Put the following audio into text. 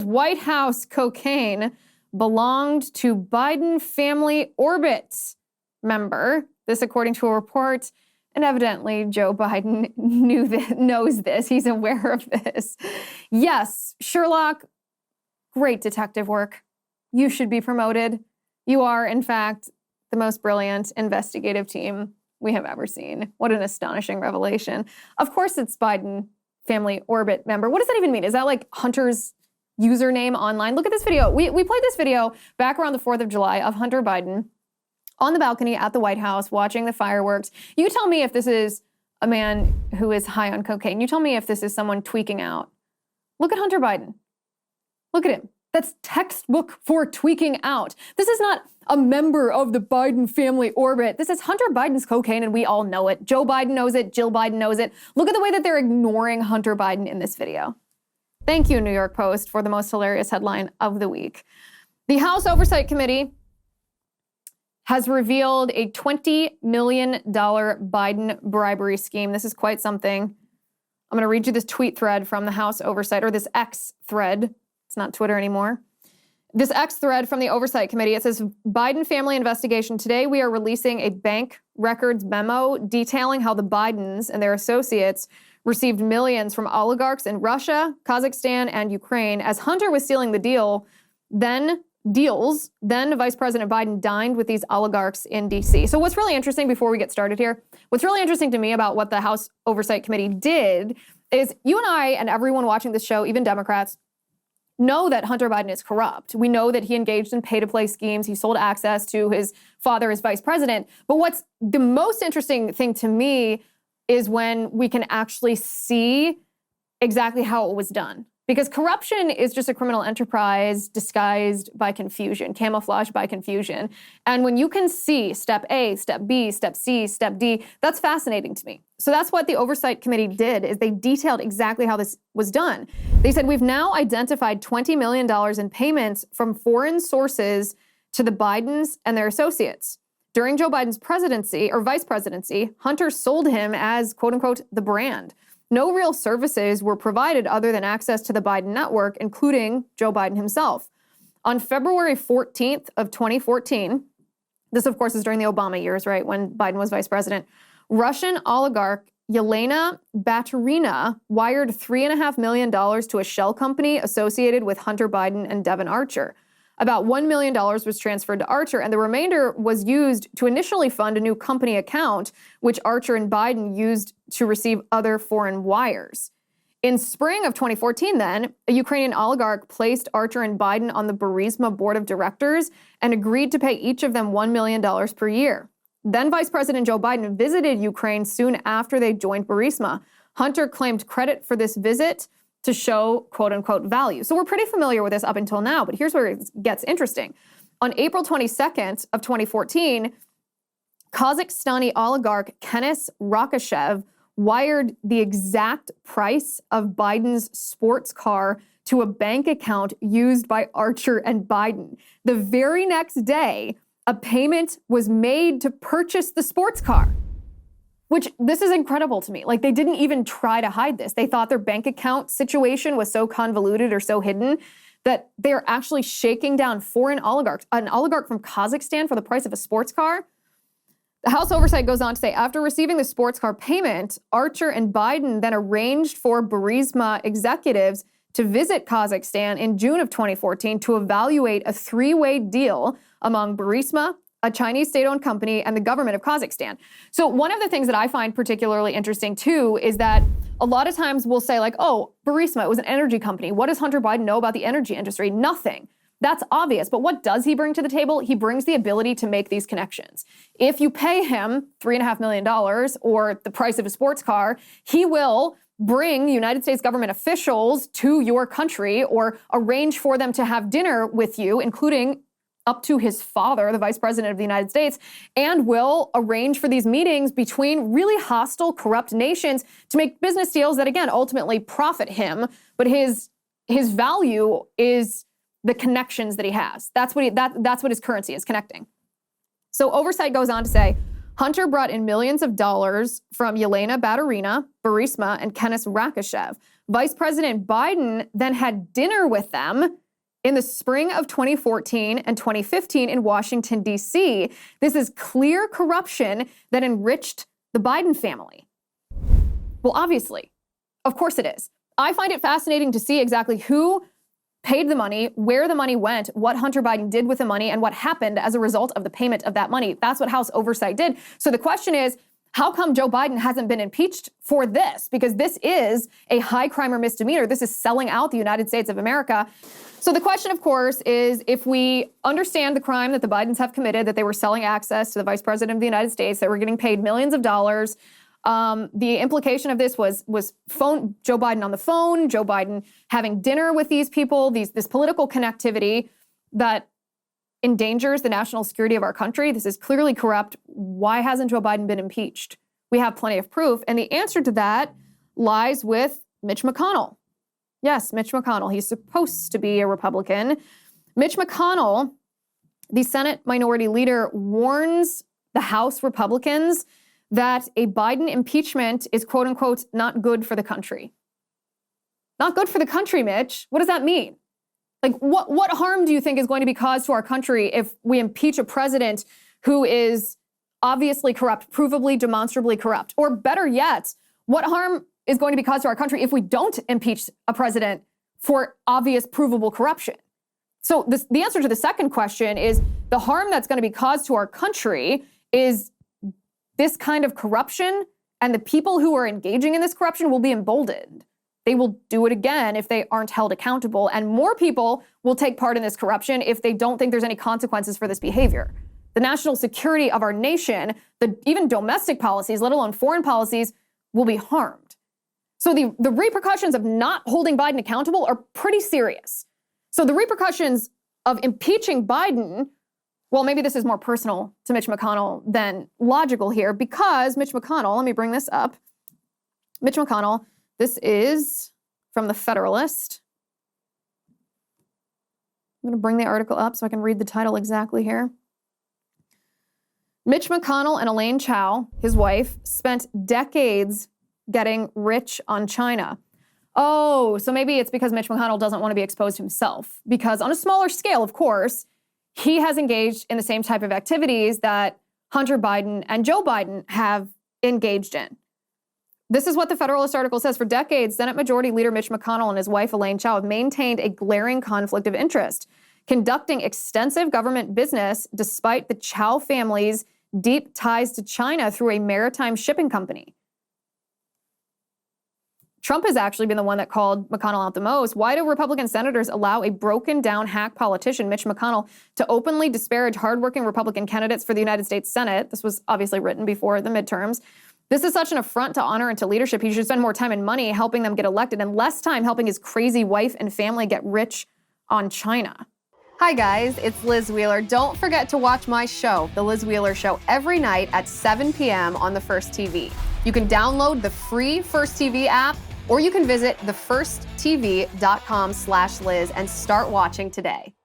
White House cocaine belonged to Biden family orbit member. This according to a report. And evidently, Joe Biden knows this. He's aware of this. Yes, Sherlock, great detective work. You should be promoted. You are, in fact, the most brilliant investigative team we have ever seen. What an astonishing revelation. Of course, it's Biden family orbit member. What does that even mean? Is that like Hunter's username online? Look at this video. We played this video back around the 4th of July of Hunter Biden on the balcony at the White House watching the fireworks. You tell me if this is a man who is high on cocaine. You tell me if this is someone tweaking out. Look at Hunter Biden. Look at him. That's textbook for tweaking out. This is not a member of the Biden family orbit. This is Hunter Biden's cocaine, and we all know it. Joe Biden knows it. Jill Biden knows it. Look at the way that they're ignoring Hunter Biden in this video. Thank you, New York Post, for the most hilarious headline of the week. The House Oversight Committee has revealed a $20 million Biden bribery scheme. This is quite something. I'm going to read you this tweet thread from the House Oversight, or this X thread. It's not Twitter anymore. This X thread from the Oversight Committee, it says, Biden family investigation. Today, we are releasing a bank records memo detailing how the Bidens and their associates received millions from oligarchs in Russia, Kazakhstan, and Ukraine. As Hunter was sealing the then Vice President Biden dined with these oligarchs in D.C. So what's really interesting before we get started here, what's really interesting to me about what the House Oversight Committee did is you and I and everyone watching this show, even Democrats, know that Hunter Biden is corrupt. We know that he engaged in pay-to-play schemes. He sold access to his father as vice president. But what's the most interesting thing to me is when we can actually see exactly how it was done. Because corruption is just a criminal enterprise disguised by confusion, camouflaged by confusion. And when you can see step A, step B, step C, step D, that's fascinating to me. So that's what the Oversight Committee did, is they detailed exactly how this was done. They said, we've now identified $20 million in payments from foreign sources to the Bidens and their associates. During Joe Biden's presidency or vice presidency, Hunter sold him as, quote unquote, the brand. No real services were provided other than access to the Biden network, including Joe Biden himself. On February 14th of 2014, this of course is during the Obama years, right, when Biden was vice president, Russian oligarch Yelena Baturina wired $3.5 million to a shell company associated with Hunter Biden and Devon Archer. About $1 million was transferred to Archer, and the remainder was used to initially fund a new company account, which Archer and Biden used to receive other foreign wires. In spring of 2014, then, a Ukrainian oligarch placed Archer and Biden on the Burisma board of directors and agreed to pay each of them $1 million per year. Then Vice President Joe Biden visited Ukraine soon after they joined Burisma. Hunter claimed credit for this visit to show, quote unquote, value. So we're pretty familiar with this up until now, but here's where it gets interesting. On April 22nd of 2014, Kazakhstani oligarch Kenes Rakashev wired the exact price of Biden's sports car to a bank account used by Archer and Biden. The very next day, a payment was made to purchase the sports car. Which, this is incredible to me. Like, they didn't even try to hide this. They thought their bank account situation was so convoluted or so hidden that they're actually shaking down foreign oligarchs, an oligarch from Kazakhstan for the price of a sports car. The House Oversight goes on to say, after receiving the sports car payment, Archer and Biden then arranged for Burisma executives to visit Kazakhstan in June of 2014 to evaluate a three-way deal among Burisma, a Chinese state-owned company, and the government of Kazakhstan. So one of the things that I find particularly interesting, too, is that a lot of times we'll say, like, oh, Burisma, it was an energy company. What does Hunter Biden know about the energy industry? Nothing. That's obvious. But what does he bring to the table? He brings the ability to make these connections. If you pay him $3.5 million or the price of a sports car, he will bring United States government officials to your country or arrange for them to have dinner with you, including up to his father, the vice president of the United States, and will arrange for these meetings between really hostile, corrupt nations to make business deals that, again, ultimately profit him. But his value is the connections that he has. That's what his currency is, connecting. So Oversight goes on to say, Hunter brought in millions of dollars from Yelena Baturina, Burisma, and Kenes Rakashev. Vice President Biden then had dinner with them in the spring of 2014 and 2015 in Washington, D.C. This is clear corruption that enriched the Biden family. Well, obviously, of course it is. I find it fascinating to see exactly who paid the money, where the money went, what Hunter Biden did with the money, and what happened as a result of the payment of that money. That's what House Oversight did. So the question is, how come Joe Biden hasn't been impeached for this? Because this is a high crime or misdemeanor. This is selling out the United States of America. So the question, of course, is if we understand the crime that the Bidens have committed, that they were selling access to the Vice President of the United States, that were getting paid millions of dollars. The implication of this was Joe Biden on the phone, Joe Biden having dinner with these people, this political connectivity that endangers the national security of our country. This is clearly corrupt. Why hasn't Joe Biden been impeached? We have plenty of proof. And the answer to that lies with Mitch McConnell. Yes, Mitch McConnell. He's supposed to be a Republican. Mitch McConnell, the Senate Minority Leader, warns the House Republicans that a Biden impeachment is, quote unquote, not good for the country. Not good for the country, Mitch. What does that mean? Like, what harm do you think is going to be caused to our country if we impeach a president who is obviously corrupt, provably, demonstrably corrupt? Or better yet, what harm is going to be caused to our country if we don't impeach a president for obvious, provable corruption? So the answer to the second question is the harm that's going to be caused to our country is this kind of corruption, and the people who are engaging in this corruption will be emboldened. They will do it again if they aren't held accountable, and more people will take part in this corruption if they don't think there's any consequences for this behavior. The national security of our nation, even domestic policies, let alone foreign policies, will be harmed. So the repercussions of not holding Biden accountable are pretty serious. So the repercussions of impeaching Biden, well, maybe this is more personal to Mitch McConnell than logical here, because Mitch McConnell, let me bring this up. Mitch McConnell, this is from the Federalist. I'm going to bring the article up so I can read the title exactly here. Mitch McConnell and Elaine Chao, his wife, spent decades getting rich on China. Oh, so maybe it's because Mitch McConnell doesn't want to be exposed himself, because on a smaller scale, of course, he has engaged in the same type of activities that Hunter Biden and Joe Biden have engaged in. This is what the Federalist article says. For decades, Senate Majority Leader Mitch McConnell and his wife Elaine Chao have maintained a glaring conflict of interest, conducting extensive government business despite the Chao family's deep ties to China through a maritime shipping company. Trump has actually been the one that called McConnell out the most. Why do Republican senators allow a broken-down hack politician, Mitch McConnell, to openly disparage hardworking Republican candidates for the United States Senate? This was obviously written before the midterms. This is such an affront to honor and to leadership. He should spend more time and money helping them get elected and less time helping his crazy wife and family get rich on China. Hi guys, it's Liz Wheeler. Don't forget to watch my show, The Liz Wheeler Show, every night at 7 p.m. on the First TV. You can download the free First TV app, or you can visit thefirsttv.com/Liz and start watching today.